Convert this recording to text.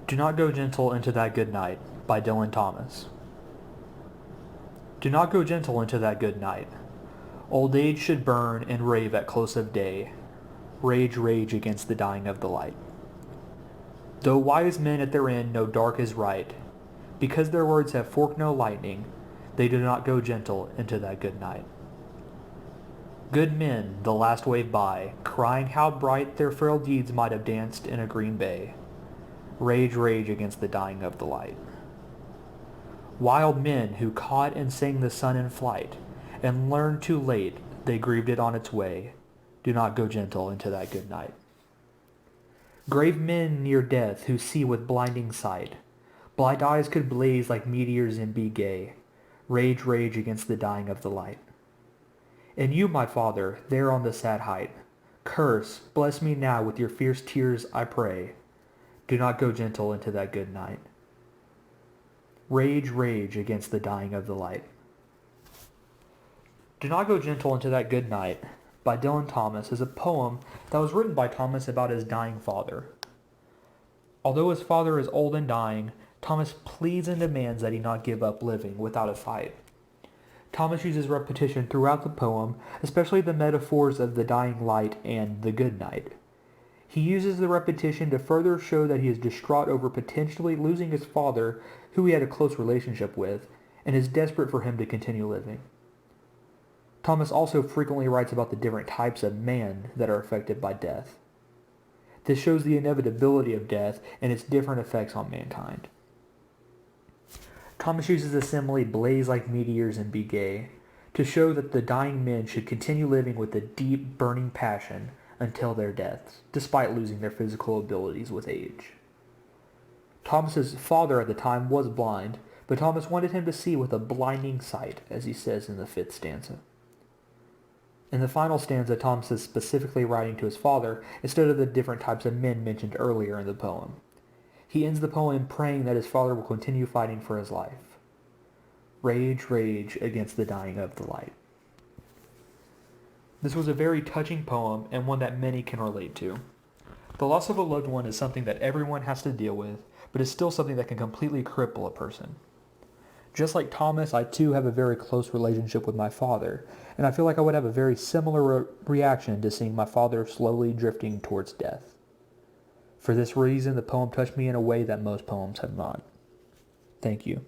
Do Not Go Gentle Into That Good Night by Dylan Thomas. Do not go gentle into that good night. Old age should burn and rave at close of day. Rage, rage against the dying of the light. Though wise men at their end know dark is right, because their words have forked no lightning, they do not go gentle into that good night. Good men, the last wave by, crying how bright their frail deeds might have danced in a green bay. Rage, rage against the dying of the light. Wild men who caught and sang the sun in flight, and learned too late they grieved it on its way, do not go gentle into that good night. Grave men near death who see with blinding sight, blind eyes could blaze like meteors and be gay, rage, rage against the dying of the light. And you, my father, there on the sad height, curse, bless me now with your fierce tears, I pray, do not go gentle into that good night. Rage, rage against the dying of the light. Do Not Go Gentle Into That Good Night by Dylan Thomas is a poem that was written by Thomas about his dying father. Although his father is old and dying, Thomas pleads and demands that he not give up living without a fight. Thomas uses repetition throughout the poem, especially the metaphors of the dying light and the good night. He uses the repetition to further show that he is distraught over potentially losing his father, who he had a close relationship with, and is desperate for him to continue living. Thomas also frequently writes about the different types of man that are affected by death. This shows the inevitability of death and its different effects on mankind. Thomas uses the simile blaze like meteors and be gay to show that the dying men should continue living with a deep, burning passion until their deaths, despite losing their physical abilities with age. Thomas's father at the time was blind, but Thomas wanted him to see with a blinding sight, as he says in the 5th stanza. In the final stanza, Thomas is specifically writing to his father instead of the different types of men mentioned earlier in the poem. He ends the poem praying that his father will continue fighting for his life. Rage, rage against the dying of the light. This was a very touching poem and one that many can relate to. The loss of a loved one is something that everyone has to deal with, but is still something that can completely cripple a person. Just like Thomas, I too have a very close relationship with my father, and I feel like I would have a very similar reaction to seeing my father slowly drifting towards death. For this reason, the poem touched me in a way that most poems have not. Thank you.